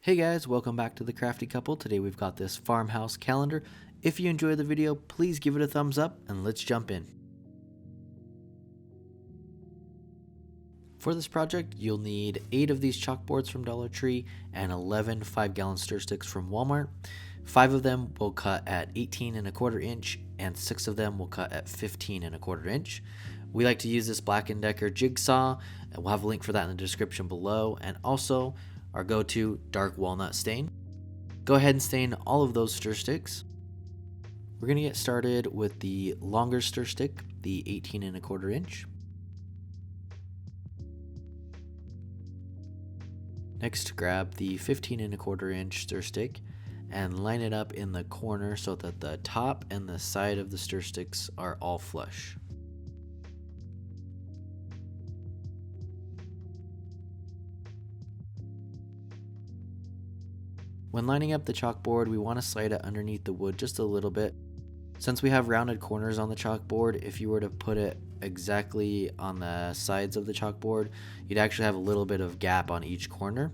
Hey guys, welcome back to the Crafty Couple. Today we've got this farmhouse calendar. If you enjoyed the video, please give it a thumbs up and let's jump in. For this project, you'll need 8 of these chalkboards from Dollar Tree and 11 5-gallon stir sticks from Walmart. 5 of them will cut at 18¼ inch and 6 of them will cut at 15¼ inch. We like to use this Black & Decker jigsaw, and we'll have a link for that in the description below, and also our go-to dark walnut stain. Go ahead and stain all of those stir sticks. We're going to get started with the longer stir stick, the 18¼ inch. Next, grab the 15¼ inch stir stick and line it up in the corner so that the top and the side of the stir sticks are all flush. When lining up the chalkboard, we want to slide it underneath the wood just a little bit. Since we have rounded corners on the chalkboard, if you were to put it exactly on the sides of the chalkboard, you'd actually have a little bit of gap on each corner.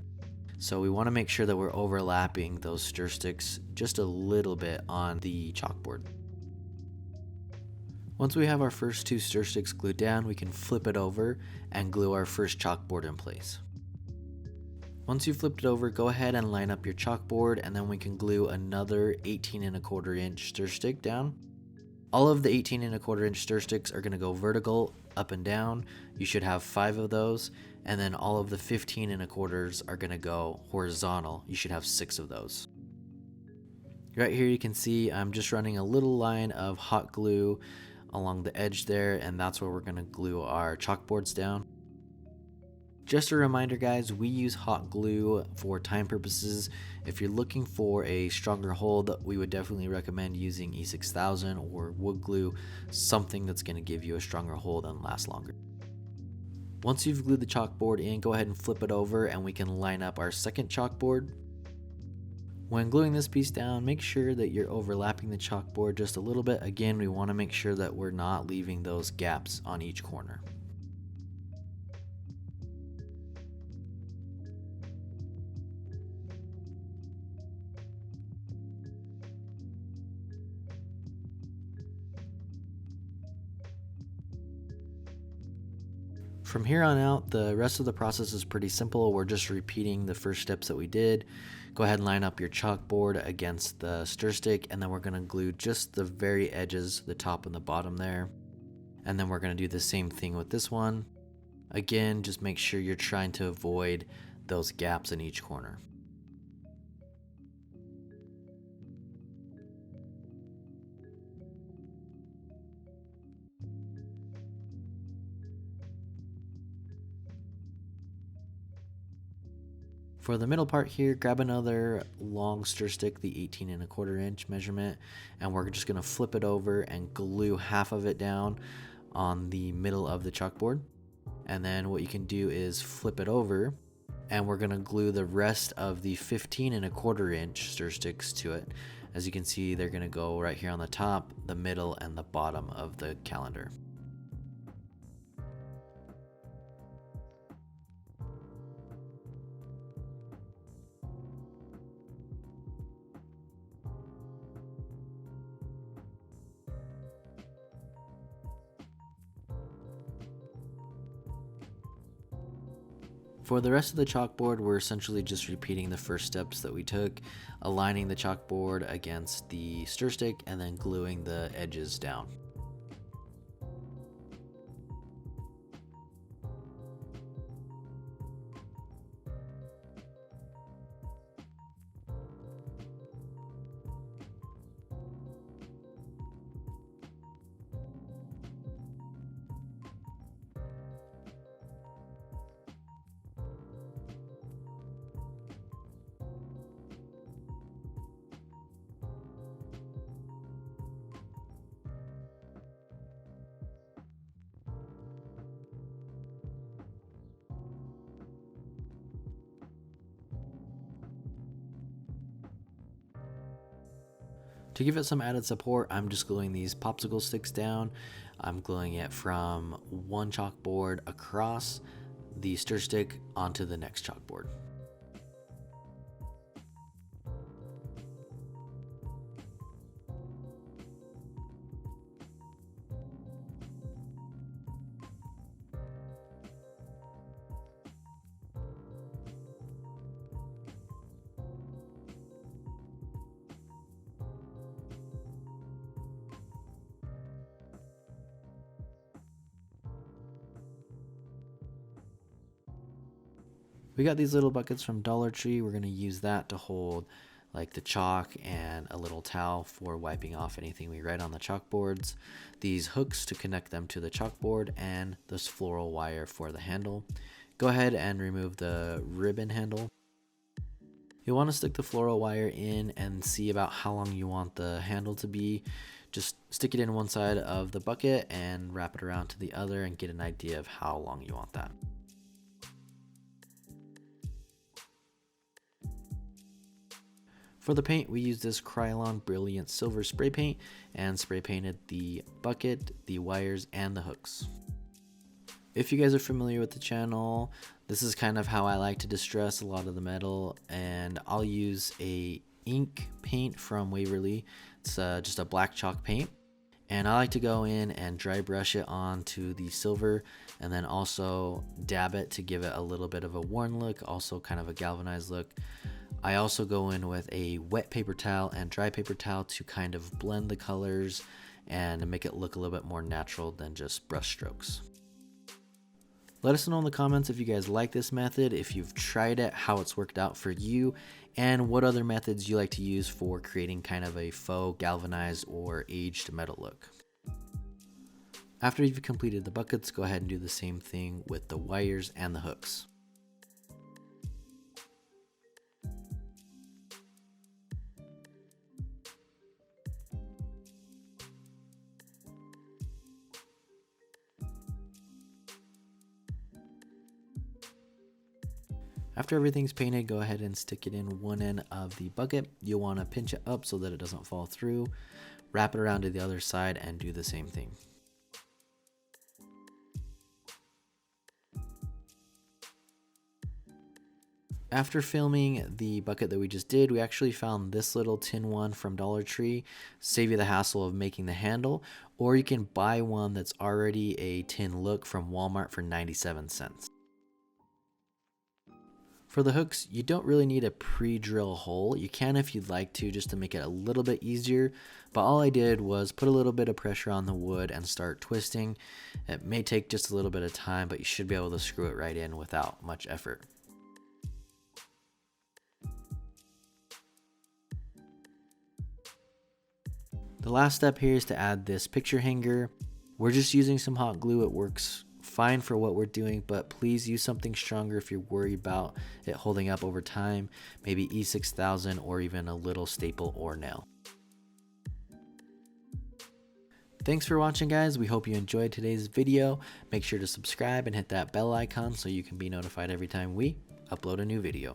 So we want to make sure that we're overlapping those stir sticks just a little bit on the chalkboard. Once we have our first 2 stir sticks glued down, we can flip it over and glue our first chalkboard in place. Once you've flipped it over, go ahead and line up your chalkboard, and then we can glue another 18¼ inch stir stick down. All of the 18¼ inch stir sticks are going to go vertical, up and down. You should have 5 of those, and then all of the 15¼ are going to go horizontal. You should have 6 of those. Right here you can see I'm just running a little line of hot glue along the edge there, and that's where we're going to glue our chalkboards down. Just a reminder guys, we use hot glue for time purposes. If you're looking for a stronger hold, we would definitely recommend using E6000 or wood glue, something that's going to give you a stronger hold and last longer. Once you've glued the chalkboard in, go ahead and flip it over and we can line up our second chalkboard. When gluing this piece down, make sure that you're overlapping the chalkboard just a little bit. Again, we want to make sure that we're not leaving those gaps on each corner. From here on out, the rest of the process is pretty simple. We're just repeating the first steps that we did. Go ahead and line up your chalkboard against the stir stick, and then we're going to glue just the very edges, the top and the bottom there. And then we're going to do the same thing with this one. Again, just make sure you're trying to avoid those gaps in each corner. For the middle part here, grab another long stir stick, the 18¼ inch measurement, and we're just going to flip it over and glue half of it down on the middle of the chalkboard. And then what you can do is flip it over, and we're going to glue the rest of the 15¼ inch stir sticks to it. As you can see, they're going to go right here on the top, the middle, and the bottom of the calendar. For the rest of the chalkboard, we're essentially just repeating the first steps that we took, aligning the chalkboard against the stir stick and then gluing the edges down. To give it some added support, I'm just gluing these popsicle sticks down. I'm gluing it from one chalkboard across the stir stick onto the next chalkboard. We got these little buckets from Dollar Tree. We're going to use that to hold like the chalk and a little towel for wiping off anything we write on the chalkboards. These hooks to connect them to the chalkboard, and this floral wire for the handle. Go ahead and remove the ribbon handle. You'll want to stick the floral wire in and see about how long you want the handle to be. Just stick it in one side of the bucket and wrap it around to the other and get an idea of how long you want that. For the paint, we used this Krylon Brilliant Silver spray paint and spray painted the bucket, the wires, and the hooks. If you guys are familiar with the channel, this is kind of how I like to distress a lot of the metal, and I'll use a ink paint from Waverly. It's just a black chalk paint, and I like to go in and dry brush it onto the silver and then also dab it to give it a little bit of a worn look, also kind of a galvanized look. I also go in with a wet paper towel and dry paper towel to kind of blend the colors and make it look a little bit more natural than just brush strokes. Let us know in the comments if you guys like this method, if you've tried it, how it's worked out for you, and what other methods you like to use for creating kind of a faux galvanized or aged metal look. After you've completed the buckets, go ahead and do the same thing with the wires and the hooks. After everything's painted, go ahead and stick it in one end of the bucket. You'll want to pinch it up so that it doesn't fall through. Wrap it around to the other side and do the same thing. After filming the bucket that we just did, we actually found this little tin one from Dollar Tree. Save you the hassle of making the handle, or you can buy one that's already a tin look from Walmart for 97 cents. For the hooks, you don't really need a pre-drill hole. You can if you'd like to, just to make it a little bit easier. But all I did was put a little bit of pressure on the wood and start twisting. It may take just a little bit of time, but you should be able to screw it right in without much effort. The last step here is to add this picture hanger. We're just using some hot glue. It works fine for what we're doing, but please use something stronger if you're worried about it holding up over time, maybe E6000 or even a little staple or nail. Thanks for watching, guys. We hope you enjoyed today's video. Make sure to subscribe and hit that bell icon so you can be notified every time we upload a new video.